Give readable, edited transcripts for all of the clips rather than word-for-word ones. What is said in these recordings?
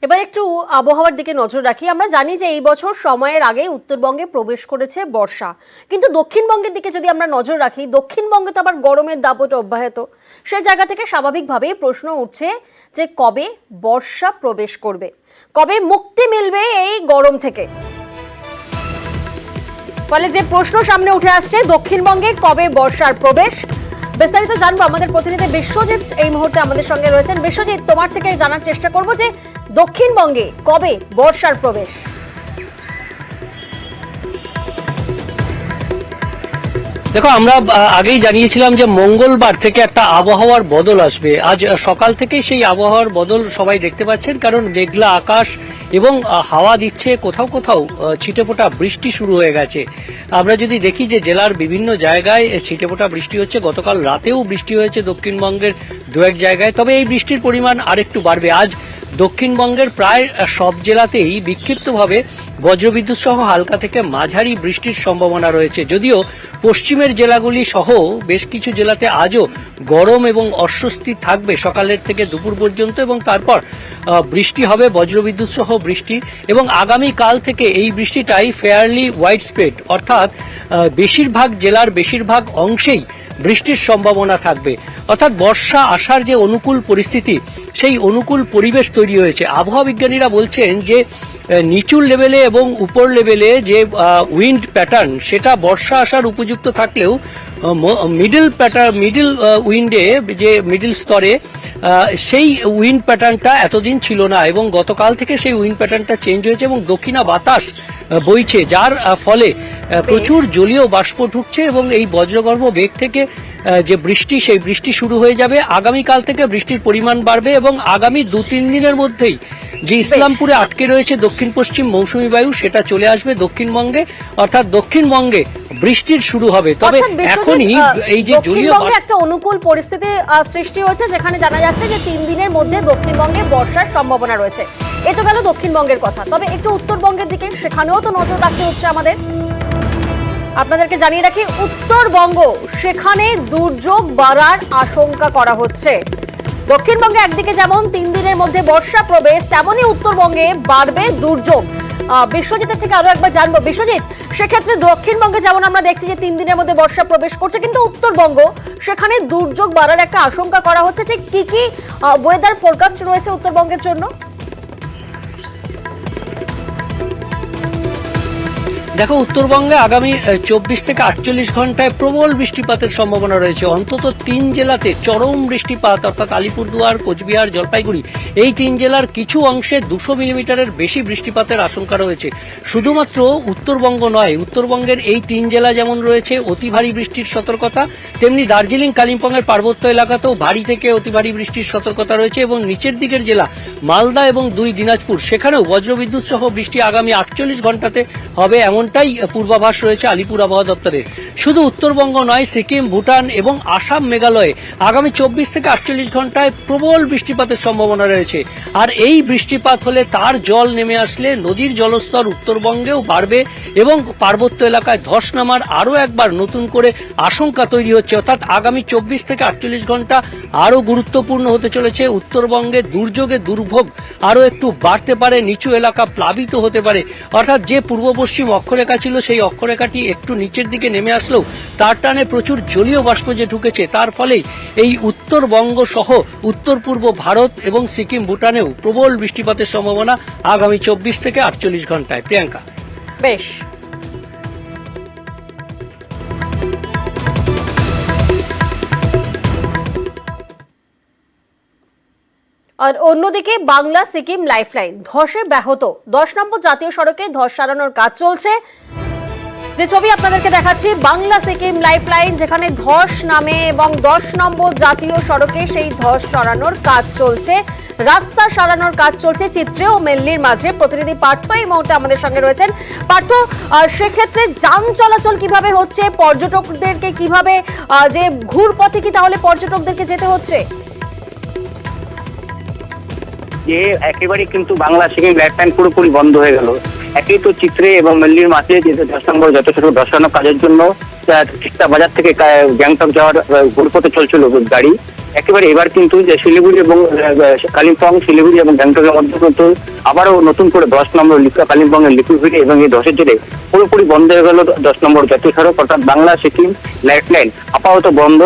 এবার একটু আবহাওয়ার দিকে নজর রাখি। আমরা জানি যে এই বছর সময়ের আগে উত্তরবঙ্গে প্রবেশ করেছে বর্ষা, কিন্তু দক্ষিণবঙ্গের দিকে যদি আমরা নজর রাখি, দক্ষিণবঙ্গে তো আবার গরমের দাপট অব্যাহত। সেই জায়গা থেকে স্বাভাবিকভাবেই প্রশ্ন উঠছে যে কবে বর্ষা প্রবেশ করবে, কবে মুক্তি মিলবে এই গরম থেকে। ফলে যে প্রশ্ন সামনে উঠে আসছে, দক্ষিণবঙ্গে কবে বর্ষার প্রবেশ, বিস্তারিত জানবো। আমাদের প্রতিনিধি বিশ্বজিৎ এই মুহূর্তে আমাদের সঙ্গে রয়েছেন। বিশ্বজিৎ, তোমার থেকে জানার চেষ্টা করবো যে দক্ষিণবঙ্গে কবে বর্ষার প্রবেশ। দেখো, আমরা আগেই জানিয়েছিলাম যে মঙ্গলবার থেকে একটা আবহাওয়ার বদল আসবে। আজ সকাল থেকে সেই আবহাওয়ার বদল সবাই দেখতে পাচ্ছেন, কারণ মেঘলা আকাশ এবং হাওয়া দিচ্ছে, কোথাও কোথাও ছিটেফোঁটা বৃষ্টি শুরু হয়ে গেছে। আমরা যদি দেখি যে জেলার বিভিন্ন জায়গায় ছিটেফোঁটা বৃষ্টি হচ্ছে, গতকাল রাতেও বৃষ্টি হয়েছে দক্ষিণবঙ্গের দু এক জায়গায়, তবে এই বৃষ্টির পরিমাণ আরেকটু বাড়বে। আজ দক্ষিণবঙ্গের প্রায় সব জেলাতেই বিক্ষিপ্তভাবে বজ্রবিদ্যুৎ সহ হালকা থেকে মাঝারি বৃষ্টির সম্ভাবনা রয়েছে। যদিও পশ্চিমের জেলাগুলি সহ বেশ কিছু জেলাতে আজও গরম এবং অস্বস্তি থাকবে সকালের থেকে দুপুর পর্যন্ত, এবং তারপর বৃষ্টি হবে, বজ্রবিদ্যুৎ সহ বৃষ্টি। এবং আগামীকাল থেকে এই বৃষ্টিটাই ফেয়ারলি ওয়াইড স্প্রেড, অর্থাৎ বেশিরভাগ জেলার বেশিরভাগ অংশেই বৃষ্টির সম্ভাবনা থাকবে। অর্থাৎ বর্ষা আসার যে অনুকূল পরিস্থিতি, সেই অনুকূল পরিবেশ তৈরি হয়েছে। আবহাওয়া বিজ্ঞানীরা বলছেন যে নিচু লেভেলে এবং উপর লেভেলে যে উইন্ড প্যাটার্ন, সেটা বর্ষা আসার উপযুক্ত থাকলেও মিডল উইন্ডে, যে মিডল স্তরে, সেই উইন্ড প্যাটার্নটা এতদিন ছিল না, এবং গতকাল থেকে সেই উইন্ড প্যাটার্নটা চেঞ্জ হয়েছে এবং দক্ষিণা বাতাস বইছে, যার ফলে প্রচুর জলীয় বাষ্প ঢুকছে এবং এই বজ্রগর্ভ বেগ থেকে যে বৃষ্টি, সেই বৃষ্টি শুরু হয়ে যাবে। আগামীকাল থেকে বৃষ্টির পরিমাণ বাড়বে এবং আগামী 2-3 দিনের মধ্যেই যে ইসলামপুরে আটকে রয়েছে দক্ষিণ পশ্চিম মৌসুমী বায়ু, সেটা চলে আসবে দক্ষিণবঙ্গে, অর্থাৎ দক্ষিণবঙ্গে বৃষ্টির শুরু হবে। তবে এখনই এই যে জলীয় একটা অনুকূল পরিস্থিতি সৃষ্টি হয়েছে, যেখানে জানা যাচ্ছে যে 3 দিনের মধ্যে দক্ষিণবঙ্গে বর্ষার সম্ভাবনা রয়েছে। এ তো গেল দক্ষিণবঙ্গের কথা, তবে একটু উত্তরবঙ্গের দিকে, সেখানেও তো নজর রাখতে হচ্ছে আমাদের। আপনাদেরকে জানিয়ে রাখি, উত্তরবঙ্গ, সেখানে দুর্যোগ বাড়ার আশঙ্কা করা হচ্ছে। দক্ষিণবঙ্গে একদিকে যেমন 3 দিনের মধ্যে বর্ষা প্রবেশ, তেমনই উত্তরবঙ্গে বাড়বে দুর্যোগ। বিশ্বজিতের থেকে আরো একবার জানবো। বিশ্বজিৎ, সেক্ষেত্রে দক্ষিণবঙ্গে যেমন আমরা দেখছি যে 3 দিনের মধ্যে বর্ষা প্রবেশ করছে, কিন্তু উত্তরবঙ্গ, সেখানে দুর্যোগ বাড়ার একটা আশঙ্কা করা হচ্ছে। ঠিক কি কি ওয়েদার ফোরকাস্ট রয়েছে উত্তরবঙ্গের জন্য? দেখো, উত্তরবঙ্গে আগামী 24 থেকে 48 ঘন্টায় প্রবল বৃষ্টিপাতের সম্ভাবনা রয়েছে। অন্তত 3 জেলাতে চরম বৃষ্টিপাত, অর্থাৎ আলিপুরদুয়ার, কোচবিহার, জলপাইগুড়ি, এই 3 জেলার কিছু অংশে 200 মিলিমিটারের বেশি বৃষ্টিপাতের আশঙ্কা রয়েছে। শুধুমাত্র উত্তরবঙ্গ নয়, উত্তরবঙ্গের এই 3 জেলা যেমন রয়েছে অতি ভারী বৃষ্টির সতর্কতা, তেমনি দার্জিলিং, কালিম্পংয়ের পার্বত্য এলাকাতেও ভারী থেকে অতি ভারী বৃষ্টির সতর্কতা রয়েছে। এবং নিচের দিকের জেলা মালদা এবং 2 দিনাজপুর, সেখানেও বজ্রবিদ্যুৎ সহ বৃষ্টি আগামী 48 ঘন্টাতে হবে, এমনটাই পূর্বাভাস রয়েছে আলিপুর আবহাওয়া দপ্তরের। শুধু উত্তরবঙ্গ নয়, সিকিম, ভুটান এবং আসাম, মেঘালয়ে আগামী 24 থেকে 48 ঘন্টায় প্রবল বৃষ্টিপাতের সম্ভাবনা রয়েছে। আর এই বৃষ্টিপাত হলে, তার জল নেমে আসলে নদীর জলস্তর উত্তরবঙ্গেও বাড়বে এবং পার্বত্য এলাকায় ধস নামার আরও একবার নতুন করে আশঙ্কা তৈরি হচ্ছে। অর্থাৎ আগামী 24 থেকে 48 ঘন্টা আরও গুরুত্বপূর্ণ হতে চলেছে। উত্তরবঙ্গে দুর্যোগে দুর্ভোগ আরও একটু বাড়তে পারে, নিচু এলাকা প্লাবিত হতে পারে। অর্থাৎ যে পূর্ব পশ্চিম অক্ষরেখা ছিল, সেই অক্ষরেখাটি একটু নিচের দিকে নেমে আসলেও তার টানে প্রচুর জলীয় বাষ্প যে ঢুকেছে, তার ফলেই এই উত্তরবঙ্গ সহ উত্তর পূর্ব ভারত এবং সিকিম, ভুটানেও প্রবল বৃষ্টিপাতের সম্ভাবনা আগামী 24 থেকে 48 ঘন্টায়। প্রিয়াঙ্কা, বেশ। আর অন্যদিকে বাংলা সিকিম লাইফলাইন ধসে ব্যাহত। 10 নম্বর জাতীয় সড়কে ধস সারানোর কাজ চলছে। যে ছবি আপনাদেরকে দেখাচ্ছি, বাংলা সিকিম লাইফলাইন, যেখানে ধস নামে এবং 10 নম্বর জাতীয় সড়কে সেই ধস সরানোর কাজ চলছে, রাস্তা সারানোর কাজ চলছে চিত্রে ও মেল্লির মাঝে। প্রতিনিধি পার্থ এই মুহূর্তে আমাদের সঙ্গে রয়েছেন। পার্থ, সেক্ষেত্রে যান চলাচল কিভাবে হচ্ছে, পর্যটকদেরকে কিভাবে, যে ঘুরপথে কি তাহলে পর্যটকদেরকে যেতে হচ্ছে? যে একেবারে কিন্তু বাংলা সিকিম লাইফলাইন পুরোপুরি বন্ধ হয়ে গেল। একই তো চিত্রে এবং মেল্লির মাঝে যে 10 নম্বর যত ছোট ধসানো কাজের জন্য তিস্তা বাজার থেকে গ্যাংটক যাওয়ার ঘুরপথে চলছিল গাড়ি। একেবারে এবার কিন্তু যে শিলিগুড়ি এবং কালিম্পং, শিলিগুড়ি এবং গ্যাংটকের মধ্যে কিন্তু আবারও নতুন করে 10 নম্বর কালিম্পংয়ের লিকুইফাইড এবং এই 10-এর জেরে পুরোপুরি বন্ধ হয়ে গেল 10 নম্বর জাতীয় সড়ক, অর্থাৎ বাংলা সিকিম লাইফলাইন আপাতত বন্ধ।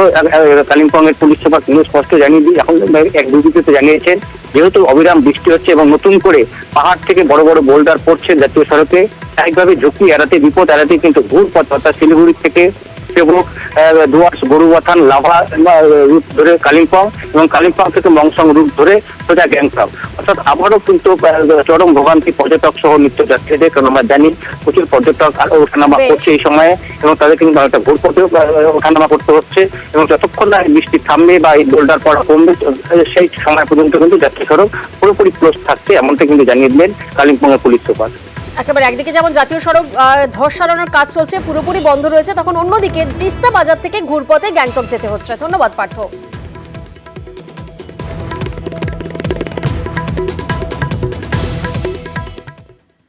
কালিম্পংয়ের পুলিশ সুপার তিনি স্পষ্ট জানিয়ে দিয়ে এখন এক বিবৃতিতে জানিয়েছেন যেহেতু অবিরাম বৃষ্টি হচ্ছে এবং নতুন করে পাহাড় থেকে বড় বড় বোল্ডার পড়ছে জাতীয় সড়কে, স্বাভাবিকভাবে ঝুঁকি এড়াতে, বিপদ এড়াতে কিন্তু ঘুরপথ অর্থাৎ শিলিগুড়ি থেকে ডুয়ার্স, গরুবাথান, লাভা রুট ধরে কালিম্পং এবং কালিম্পং থেকে মংসং রুট ধরে সোজা গ্যাংটক, অর্থাৎ আবারও কিন্তু চরম ভোগান্তি পর্যটক সহ নিত্যযাত্রীদের। কারণ আমরা জানি প্রচুর পর্যটক ওঠানামা করছে এই সময়ে এবং তাদের কিন্তু একটা ঘুরপথে ওঠানামা করতে হচ্ছে এবং যতক্ষণ না বৃষ্টি থামবে বা এই বোল্ডার পড়া কমবে সেই সময় পর্যন্ত কিন্তু জাতীয় সড়ক পুরোপুরি ক্লোজ থাকছে, এমনটা কিন্তু জানিয়ে দিলেন কালিম্পংয়ের পুলিশ সুপার। একেবারে একদিকে যেমন জাতীয় সড়ক ধস সারানোর কাজ চলছে, পুরোপুরি বন্ধ রয়েছে, তখন অন্যদিকে তিস্তা বাজার থেকে ঘুরপথে গ্যাংটক যেতে হচ্ছে। ধন্যবাদ পার্থ।